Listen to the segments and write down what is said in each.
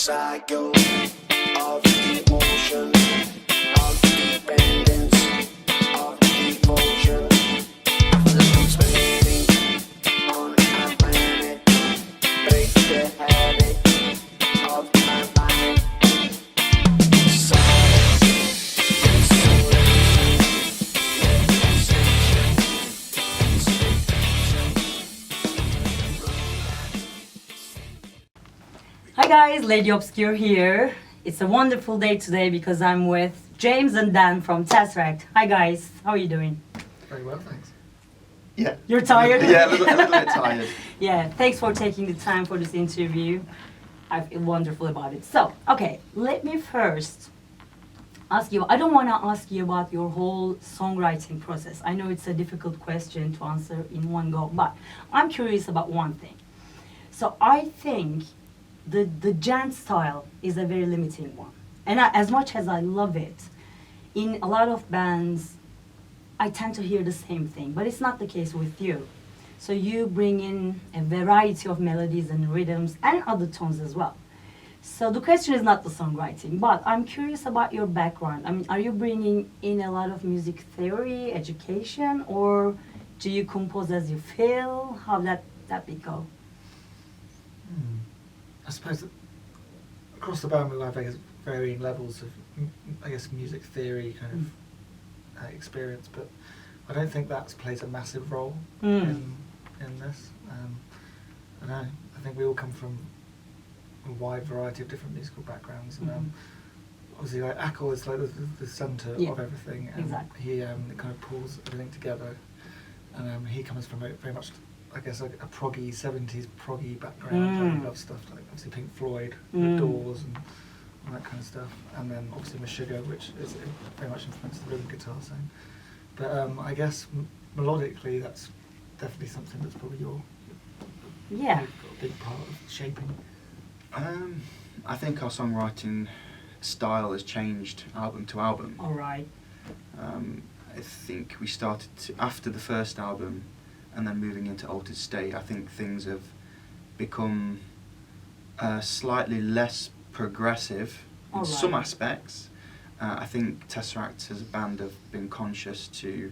cycle of emotion, of dependence, of devotion. Lose waiting on a planet, break the habit of my mind. Silence, isolation, relaxation, expectation. Hi guys, Lady Obscure here. It's a wonderful day today because I'm with James and Dan from Tesseract. Hi guys, how are you doing? Very well, thanks. Yeah. You're tired? Yeah, a little bit tired. Yeah, thanks for taking the time for this interview. I feel wonderful about it. So, okay, let me first ask you, I don't want to ask you about your whole songwriting process. I know it's a difficult question to answer in one go, but I'm curious about one thing. So I think the gent style is a very limiting one. And as much as I love it, in a lot of bands, I tend to hear the same thing, but it's not the case with you. So you bring in a variety of melodies and rhythms and other tones as well. So the question is not the songwriting, but I'm curious about your background. I mean, are you bringing in a lot of music theory, education, or do you compose as you feel? How that be go? I suppose that across the band we have, I guess, varying levels of, I guess, music theory kind of experience, but I don't think that plays a massive role in this. I know. I think we all come from a wide variety of different musical backgrounds, and obviously, like Ackle is like the centre of everything, and exactly. he kind of pulls everything together. And he comes from a very much, I guess, like a proggy 70s proggy background. Like, he loves stuff like obviously Pink Floyd, The Doors, and all that kind of stuff. And then obviously Meshuggah, which is very much influenced the rhythm guitar sound. But I guess melodically, that's definitely something that's probably you've got a big part of shaping. I think our songwriting style has changed album to album. All right. I think we started after the first album, and then moving into Altered State, I think things have become slightly less progressive in some aspects. I think Tesseract as a band have been conscious to,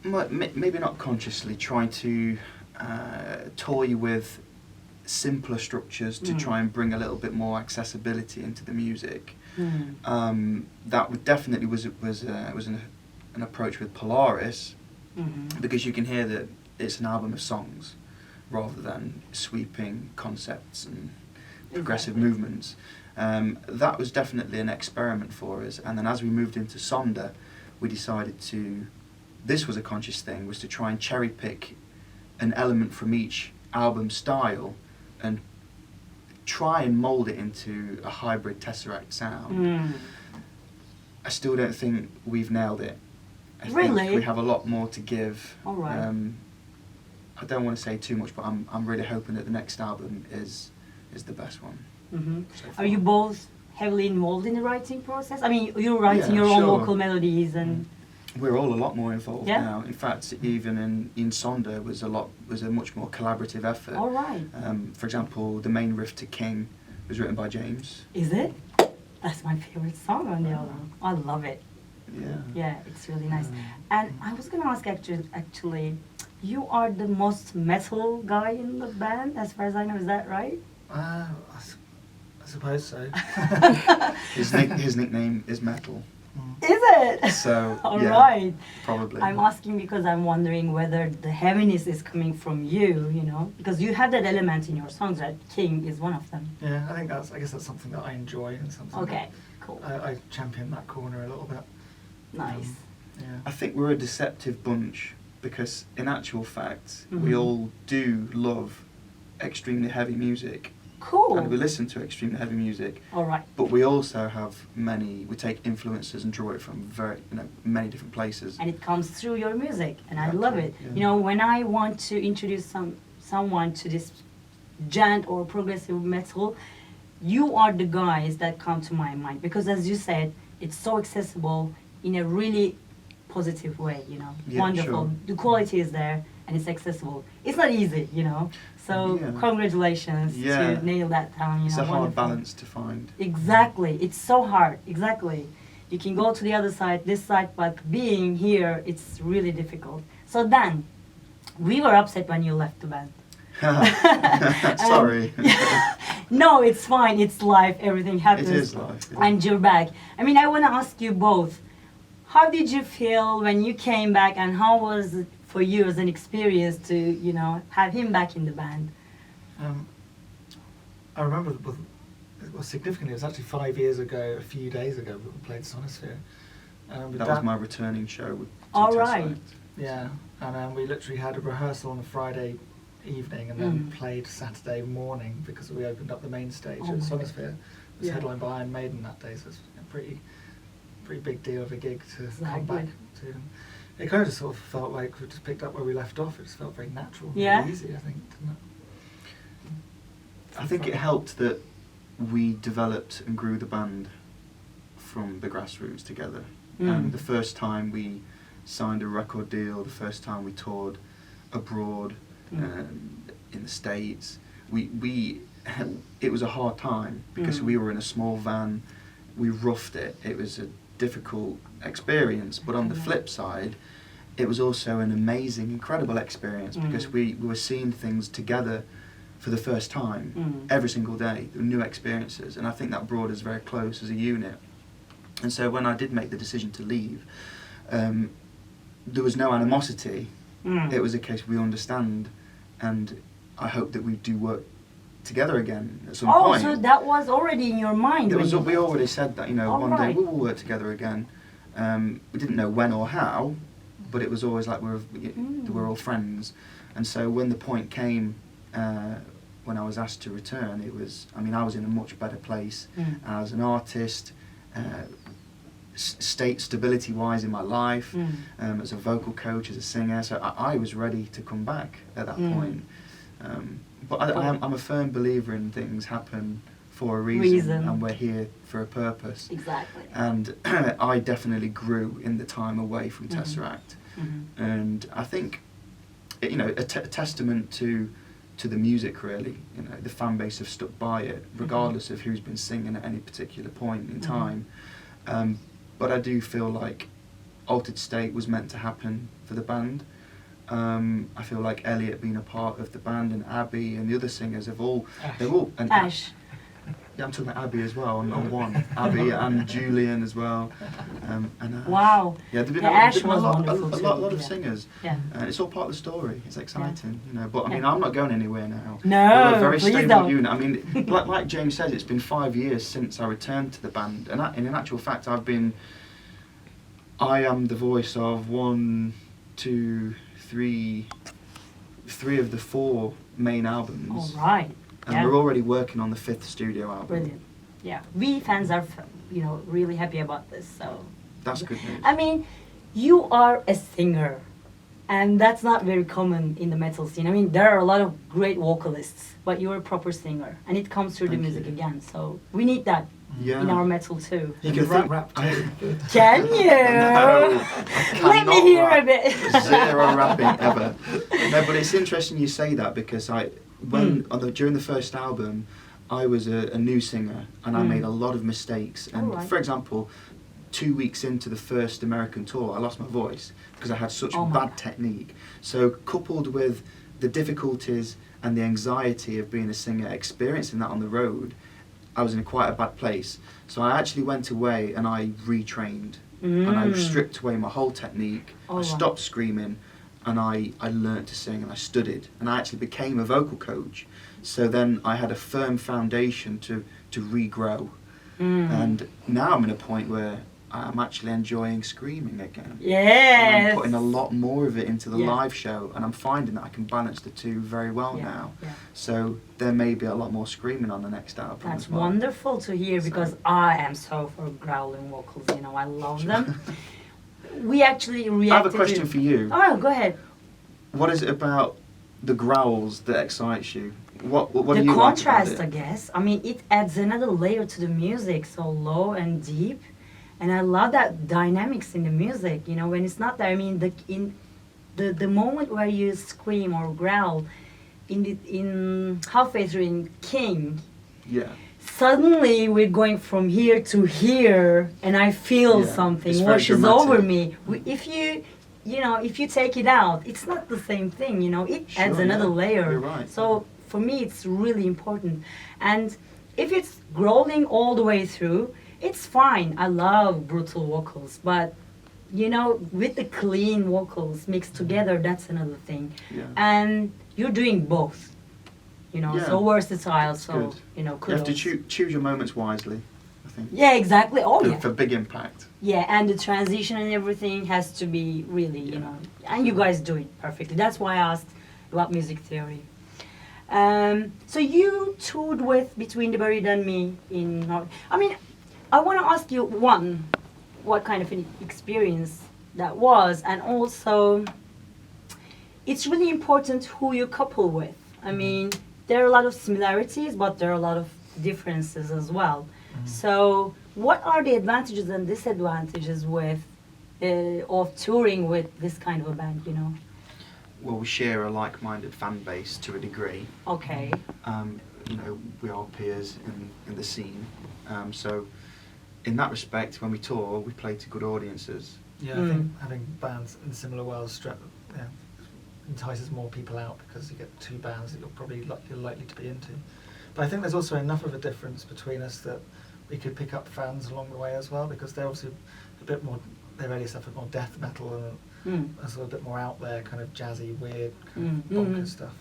maybe not consciously, try to toy with simpler structures to try and bring a little bit more accessibility into the music. That would definitely was an approach with Polaris, because you can hear that it's an album of songs rather than sweeping concepts and progressive movements. That was definitely an experiment for us, and then as we moved into Sonder, we decided this was a conscious thing, was to try and cherry pick an element from each album style and try and mould it into a hybrid Tesseract sound. I still don't think we've nailed it. I think we have a lot more to give. All right. I don't want to say too much, but I'm really hoping that the next album is the best one. So Are you both heavily involved in the writing process? I mean, you're writing your own vocal melodies and... We're all a lot more involved Yeah. now. In fact, even in Sonder was a much more collaborative effort. All right. For example, the main riff to King was written by James. Is it? That's my favorite song on the album. I love it. Yeah. Yeah, it's really nice. And I was gonna ask actually, you are the most metal guy in the band, as far as I know. Is that right? I suppose so. His nickname is Metal. Is it? So All yeah, right. probably. I'm asking because I'm wondering whether the heaviness is coming from you, because you have that element in your songs, right? King is one of them. Yeah, I guess that's something that I enjoy and something Okay, cool. I champion that corner a little bit. Nice. Yeah. I think we're a deceptive bunch because in actual fact, we all do love extremely heavy music. Cool. And we listen to extremely heavy music. All right. But we also have we take influences and draw it from many different places. And it comes through your music, and I Exactly, love it. yeah. When I want to introduce someone to this gent or progressive metal, you are the guys that come to my mind, because as you said, it's so accessible in a really positive way, Yeah, wonderful. sure. The quality is there, and it's accessible. It's not easy, you know. So Yeah. congratulations Yeah. to nail that down. You It's know, a hard wonderful. balance to find. Exactly. It's so hard. Exactly. You can go to the other side, this side, but being here, it's really difficult. So then, we were upset when you left the band. Sorry. No, it's fine. It's life. Everything It happens. is life. And you're back. I mean, I want to ask you both. How did you feel when you came back, and how was it for you as an experience to, you know, have him back in the band? I remember it was significant. It was actually 5 years ago, a few days ago, we played Sonosphere. That was my returning show with All Tesseract. right. Yeah, and we literally had a rehearsal on a Friday evening and then Mm. played Saturday morning because we opened up the main stage Oh at my Sonosphere. It was Yeah. headlined by Iron Maiden that day, so it's a pretty big deal of a gig to come Exactly. back to. It kind of just sort of felt like we just picked up where we left off. It just felt very natural, Yeah. very easy, I think, didn't it? I think it helped that we developed and grew the band from the grassroots together. And the first time we signed a record deal, the first time we toured abroad in the States, we it was a hard time because we were in a small van. We roughed it. It was a difficult experience, but on the flip side, it was also an amazing, incredible experience because we were seeing things together for the first time every single day. There were new experiences, and I think that brought us very close as a unit. And so when I did make the decision to leave, there was no animosity. It was a case we understand, and I hope that we do work together again at some Oh, point. so that was already in your mind. It when was, you we already said that, you know, All one day right. we will work together again. We didn't know when or how, but it was always like we're all friends. And so when the point came, when I was asked to return, it was, I mean, I was in a much better place as an artist, stability-wise in my life, as a vocal coach, as a singer. So I was ready to come back at that point. But I'm a firm believer in things happen for a reason, and we're here for a purpose. Exactly. And I definitely grew in the time away from Tesseract. And I think, you know, a testament to the music, really. You know, the fan base have stuck by it, regardless of who's been singing at any particular point in time. But I do feel like Altered State was meant to happen for the band. I feel like Elliot being a part of the band, and Abby and the other singers have all, they're all, and Ash. yeah, I'm talking about Abby as well, on one. Abby and Julian as well. And Wow. yeah, there've been, Yeah, there've Ash been was a lot wonderful of too, yeah. singers. Yeah. It's all part of the story. It's exciting, you know. But I mean, Yeah. I'm not going anywhere now. No, We're a very please stable don't. unit. I mean, like James says, it's been 5 years since I returned to the band, and in actual fact, I am the voice of 1, 2, 3 of the 4 main albums. All right. And Yeah. we're already working on the 5th studio album. Brilliant. Yeah. We fans are, you know, really happy about this. So. That's good news. I mean, you are a singer, and that's not very common in the metal scene. I mean, there are a lot of great vocalists, but you're a proper singer, and it comes through Thank the music you. again. So we need that Yeah. in our metal too. You can can think- rap I- too. Good. Can you? No, Let me cannot hear rap. a bit. Zero rapping ever. No, but it's interesting you say that because during the first album, I was a new singer and I made a lot of mistakes. And Alright. for example, 2 weeks into the first American tour, I lost my voice because I had such Oh my bad God. technique. So coupled with the difficulties and the anxiety of being a singer, experiencing that on the road, I was in quite a bad place. So I actually went away and I retrained. And I stripped away my whole technique. I Alright. stopped screaming and I learned to sing and I studied. And I actually became a vocal coach. So then I had a firm foundation to regrow. And now I'm in a point where I'm actually enjoying screaming again. And Yes. I'm putting a lot more of it into the Yeah. live show, and I'm finding that I can balance the two very well Yeah, now. yeah. So there may be a lot more screaming on the next album That's as well. wonderful to hear because I am so for growling vocals. You know, I love them. We actually I reacted. have a question for you. Oh, go ahead. What is it about the growls that excites you? What do The you contrast, like I about it? guess. I mean, it adds another layer to the music, so low and deep. And I love that dynamics in the music. You know, when it's not there. I mean, the moment where you scream or growl in halfway through in King, Yeah. suddenly we're going from here to here, and I feel Yeah, something it's very washes over dramatic. me. If you take it out, it's not the same thing. It adds Sure, another yeah, layer. you're right. So for me, it's really important. And if it's growling all the way through, it's fine. I love brutal vocals, but with the clean vocals mixed together, that's another thing. Yeah. And you're doing both. Yeah. So versatile. So good. You have to kudos. choose your moments wisely, I think. Yeah, exactly. Oh, for, yeah. for big impact. Yeah, and the transition and everything has to be really, and you guys do it perfectly. That's why I asked about music theory. So you toured with Between the Buried and Me I want to ask you what kind of an experience that was, and also it's really important who you couple with. I mean, there are a lot of similarities, but there are a lot of differences as well. So what are the advantages and disadvantages of touring with this kind of a band, Well, we share a like-minded fan base to a degree. Okay. We are peers in the scene. So in that respect, when we tour, we play to good audiences. Yeah, I think having bands in similar worlds entices more people out, because you get two bands that you're likely to be into. But I think there's also enough of a difference between us that we could pick up fans along the way as well, because they're obviously a bit more, they really suffer more death metal and a sort of bit more out there, kind of jazzy, weird, kind of bonkers stuff.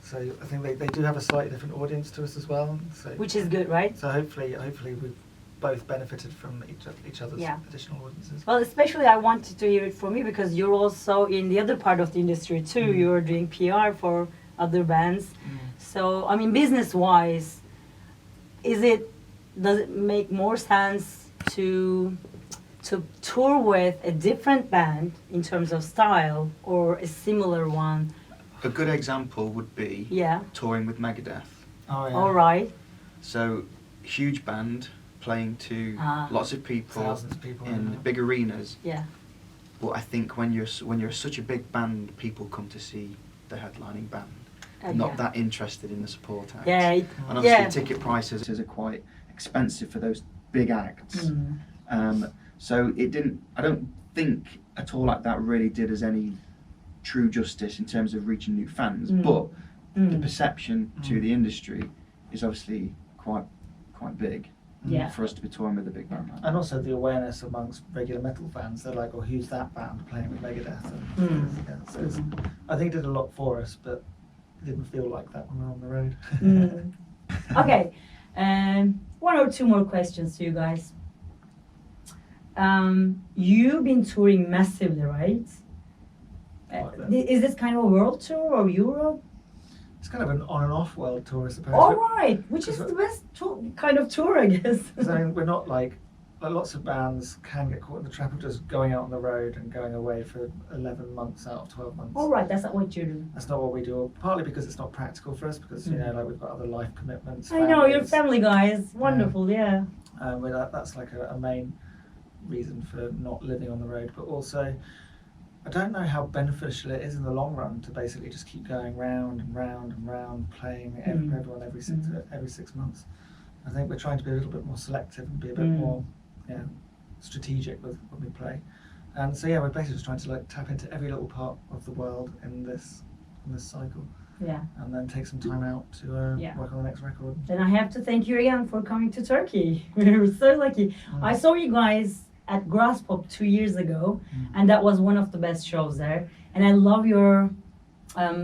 So I think they do have a slightly different audience to us as well. So, Which is good, right? So hopefully we've both benefited from each other's Yeah. additional audiences. Well, especially I wanted to hear it from you because you're also in the other part of the industry too. You're doing PR for other bands. So, I mean, business-wise, does it make more sense to tour with a different band in terms of style or a similar one? A good example would be touring with Megadeth. Oh, yeah. All right. So, huge band playing to lots of people, Thousands of people, in yeah. big arenas. Yeah. But I think when you're such a big band, people come to see the headlining band, not that interested in the support act. Yeah. And obviously ticket prices are quite expensive for those big acts. So I don't think at all like that really did us any true justice in terms of reaching new fans. But the perception to the industry is obviously quite big. Yeah. For us to be touring with a big band. Like that. And also the awareness amongst regular metal fans, they're like, well, who's that band playing with Megadeth? And, so I think it did a lot for us, but it didn't feel like that when we were on the road. Okay, one or two more questions to you guys. You've been touring massively, right? Is this kind of a world tour or Europe? It's kind of an on and off world tour, I suppose. All right, which is the best kind of tour, I guess. So we're not like lots of bands can get caught in the trap of just going out on the road and going away for 11 months out of 12 months. All right, that's not what you do. That's not what we do, partly because it's not practical for us, because we've got other life commitments. I know, you're families. family guys. Wonderful, yeah. That's like a main reason for not living on the road, but also I don't know how beneficial it is in the long run to basically just keep going round and round and round, playing everyone every 6 months. I think we're trying to be a little bit more selective and be a bit more strategic with when we play. And so we're basically just trying to tap into every little part of the world in this cycle. Yeah. And then take some time out to work on the next record. Then I have to thank you again for coming to Turkey. We were so lucky. I saw you guys at Grasspop 2 years ago, and that was one of the best shows there. And I love your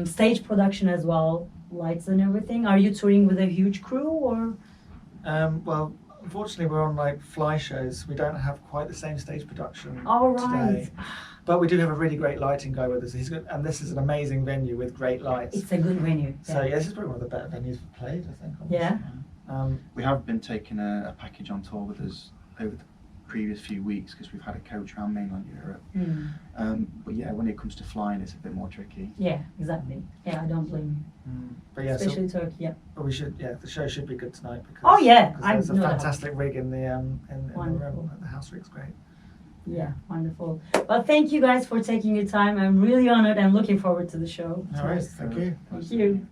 stage production as well, lights and everything. Are you touring with a huge crew or? Well, unfortunately, we're on fly shows. We don't have quite the same stage production All right. today. But we do have a really great lighting guy with us. He's good, and this is an amazing venue with great lights. It's a good venue. So this is probably one of the better venues we've played, I think. On Yeah. This. We have been taking a package on tour with us over the previous few weeks because we've had a coach around mainland Europe. But when it comes to flying, it's a bit more tricky. Yeah, exactly. Yeah, I don't blame you. But Especially Turkey, yeah. But we should, the show should be good tonight because. Oh, yeah, because I there's a know that. fantastic rig in the room. Wonderful. The house rig's great. Yeah, wonderful. Well, thank you guys for taking your time. I'm really honored and looking forward to the show. All right, thank you. Thank you.